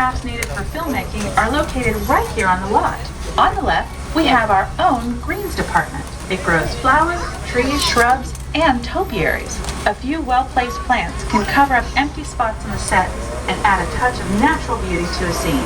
crafts needed for filmmaking are located right here on the lot. On the left, we have our own greens department. It grows flowers, trees, shrubs, and topiaries. A few well-placed plants can cover up empty spots in the set and add a touch of natural beauty to a scene.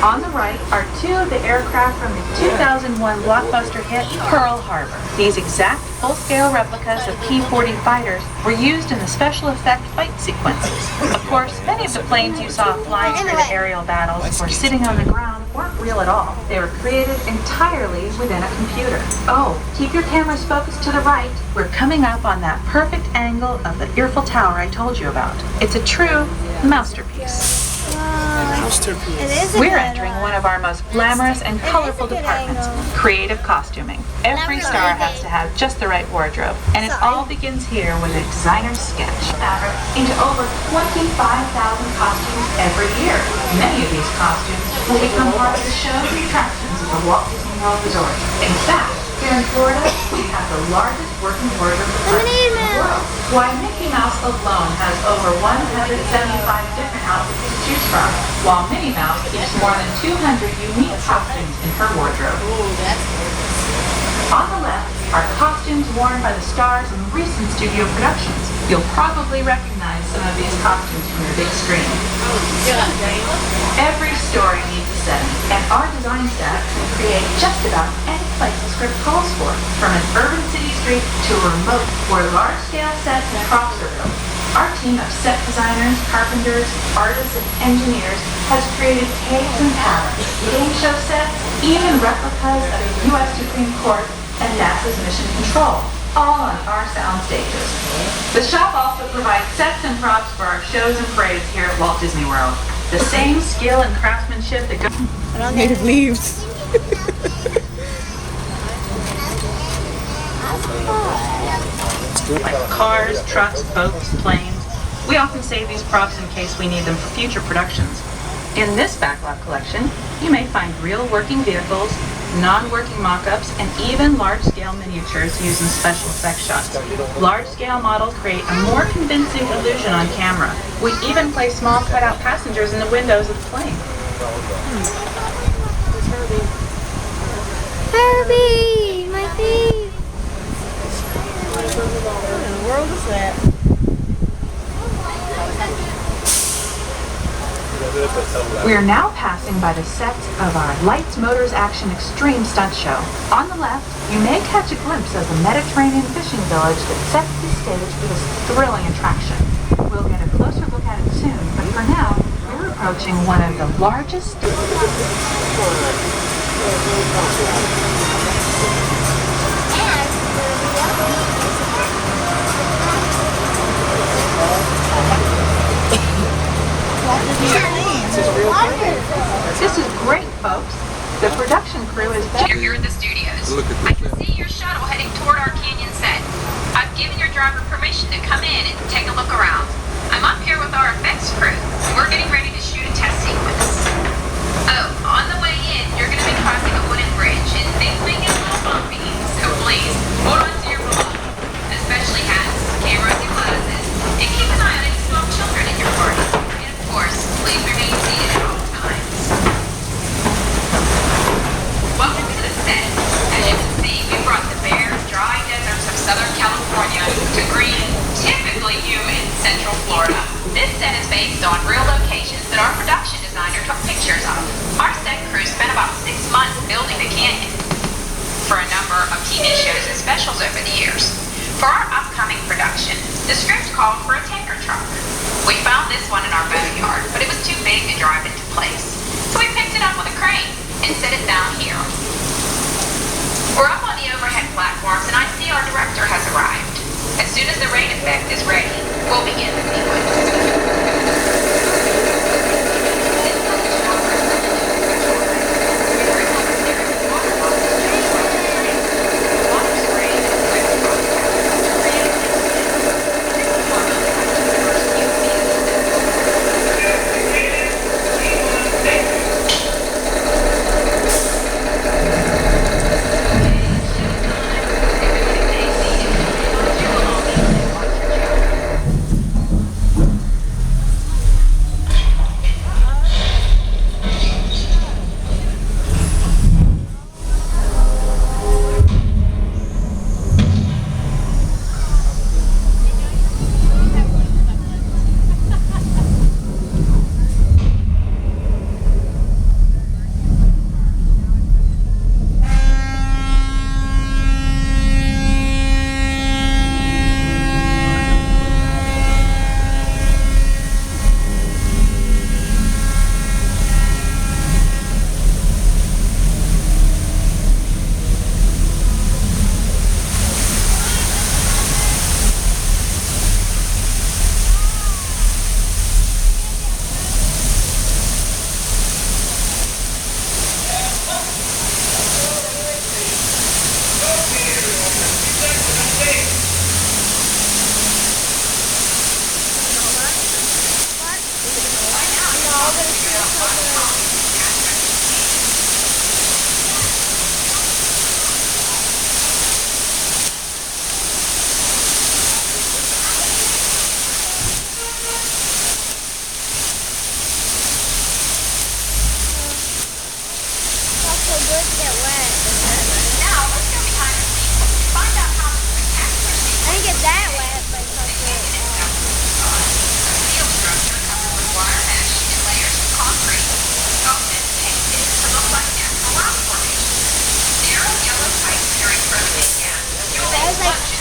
On the right are two of the aircraft from the 2001 blockbuster hit Pearl Harbor. These exact full-scale replicas of P-40 fighters were used in the special effect fight sequences. Of course, many of the planes you saw flying through the aerial battles or sitting on the ground weren't real at all. They were created entirely within a computer. Oh, keep your cameras focused to the right. We're coming up on that perfect angle of the Eiffel Tower I told you about. It's a true masterpiece. We're entering one of our most glamorous and colorful departments, creative costuming. Every star has to have just the right wardrobe, and it all begins here with a designer's sketch. Fabric into over 25,000 costumes every year. Many of these costumes will become part of the shows and attractions of the Walt Disney World Resort. In fact, here in Florida, we have the largest working wardrobe department in the world. Why, Mickey Mouse alone has over 175 different outfits to choose from, while Minnie Mouse keeps more than 200 unique costumes in her wardrobe. On the left are costumes worn by the stars in recent studio productions. You'll probably recognize some of these costumes from your big screen. Every story needs a setting, and our design staff can create just about any place the script calls for, from an urban city street to a remote where large-scale sets and props are built. Our team of set designers, carpenters, artists, and engineers has created caves and caverns, game show sets, even replicas of the U.S. Supreme Court and NASA's Mission Control, all on our sound stages. The shop also provides sets and props for our shows and parades here at Walt Disney World. The same skill and craftsmanship that goes native leaves. like cars, trucks, boats, planes. We often save these props in case we need them for future productions. In this backlot collection, you may find real working vehicles, non-working mock-ups, and even large-scale miniatures used in special effects shots. Large-scale models create a more convincing illusion on camera. We even place small cutout passengers in the windows of the plane. Herbie, my feet. What in the world is that? We are now passing by the sets of our Lights, Motors, Action Extreme stunt show. On the left, you may catch a glimpse of the Mediterranean fishing village that sets the stage for this thrilling attraction. We'll get a closer look at it soon, but for now, we're approaching one of the largest... This is great, folks. The production crew is... You're here at the studios. I can see your shuttle heading toward our canyon set. I've given your driver permission to come in and take a look around. I'm up here with our effects crew. We're getting ready to shoot a test sequence. Oh, on the way in, you're going to be crossing a wooden bridge, and things may get a little bumpy, so please, hold on to your belongings, especially hats, cameras, and glasses, and keep an eye on any small children in your party. And of course, please remain seated at all times. Welcome to the set. As you can see, we brought the bare, dry deserts of Southern California to green, typically humid Central Florida. This set is based on real locations that our production designer took pictures of. Our set crew spent about 6 months building the canyon for a number of TV shows and specials over the years. For our upcoming production, the script called for a tanker truck. We found this one in our backyard, but it was too big to drive into place. So we picked it up with a crane and set it down here. We're up on the overhead platforms, and I see our director has arrived. As soon as the rain effect is ready, we'll begin the sequence.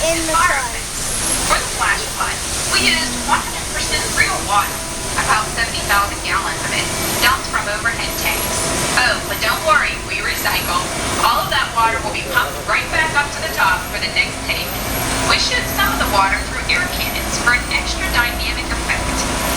in the fire sun. effects. For the flash flood, we used 100% real water, about 70,000 gallons of it, dumped from overhead tanks. Oh, but don't worry, we recycle. All of that water will be pumped right back up to the top for the next take. We shoot some of the water through air cannons for an extra dynamic effect.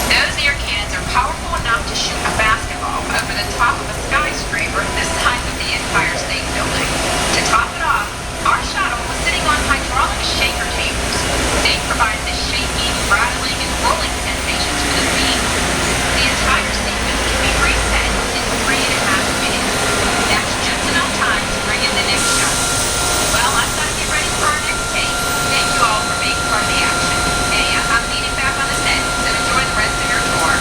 Those air cannons are powerful enough to shoot a basketball over the top of a skyscraper the size of the Empire State Building. To top it off, our shuttle was sitting on hydraulic shaker tables. They provide the shaking, rattling, and rolling sensations for the beam. The entire sequence can be reset in 3.5 minutes. That's just enough time to bring in the next shuttle. Well, I've got to get ready for our next take. Thank you all for being part of the action. Hey, I'm leading back on the set, so enjoy the rest of your tour.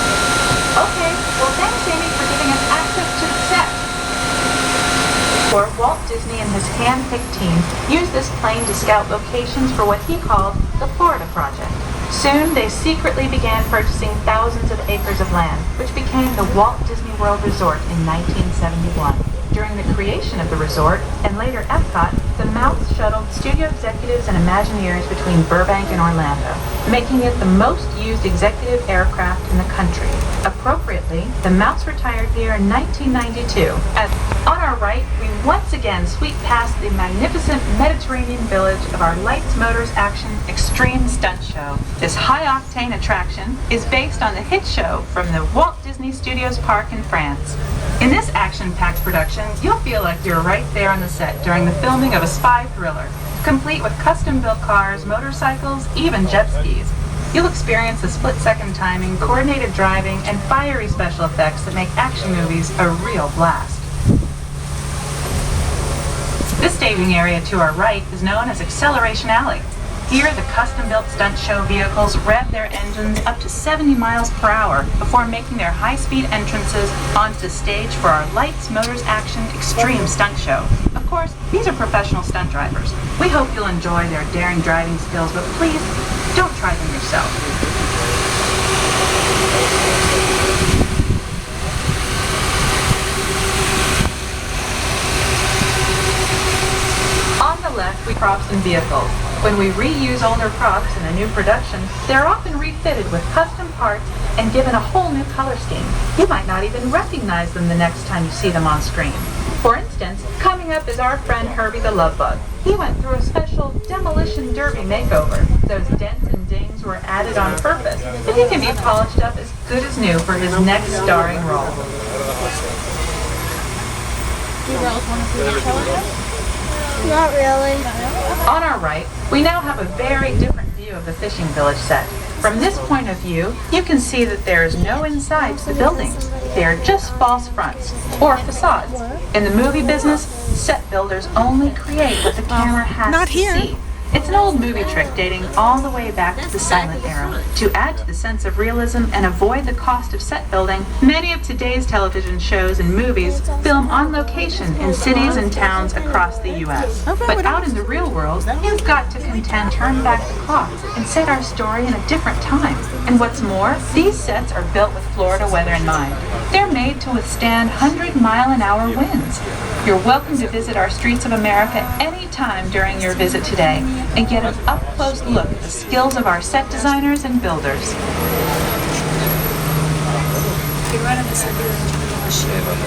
Okay, well thanks Amy for giving us access to the set. For Walt Disney and his hand-picked team used this plane to scout locations for what he called the Florida Project. Soon, they secretly began purchasing thousands of acres of land, which became the Walt Disney World Resort in 1971. During the creation of the resort, and later Epcot, the Mouse shuttled studio executives and Imagineers between Burbank and Orlando, making it the most used executive aircraft in the country. Appropriately, the Mouse retired here in 1992. On our right, we once again sweep past the magnificent Mediterranean village of our Lights, Motors, Action Extreme Stunt Show. This high-octane attraction is based on the hit show from the Walt Disney Studios Park in France. In this action-packed production, you'll feel like you're right there on the set during the filming of a spy thriller, complete with custom-built cars, motorcycles, even jet skis. You'll experience the split-second timing, coordinated driving, and fiery special effects that make action movies a real blast. This staging area to our right is known as Acceleration Alley. Here, the custom-built stunt show vehicles rev their engines up to 70 miles per hour before making their high-speed entrances onto the stage for our Lights, Motors, Action Extreme Stunt Show. Of course, these are professional stunt drivers. We hope you'll enjoy their daring driving skills, but please, don't try them yourself. On the left, we props and vehicles. When we reuse older props in a new production, they're often refitted with custom parts and given a whole new color scheme. You might not even recognize them the next time you see them on screen. For instance, coming up is our friend Herbie the Love Bug. He went through a special demolition derby makeover. Those dents and dings were added on purpose, and he can be polished up as good as new for his next starring role. You girls want to see the television? Not really. On our right, we now have a very different view of the fishing village set. From this point of view, you can see that there is no inside to the buildings. They are just false fronts, or facades. In the movie business, set builders only create what the camera has to see. It's an old movie trick dating all the way back to the silent era. To add to the sense of realism and avoid the cost of set building, many of today's television shows and movies film on location in cities and towns across the U.S. But out in the real world, you've got to turn back the clock and set our story in a different time. And what's more, these sets are built with Florida weather in mind. They're made to withstand 100-mile-an-hour winds. You're welcome to visit our streets of America anytime during your visit today and get an up-close look at the skills of our set designers and builders.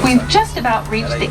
We've just about reached the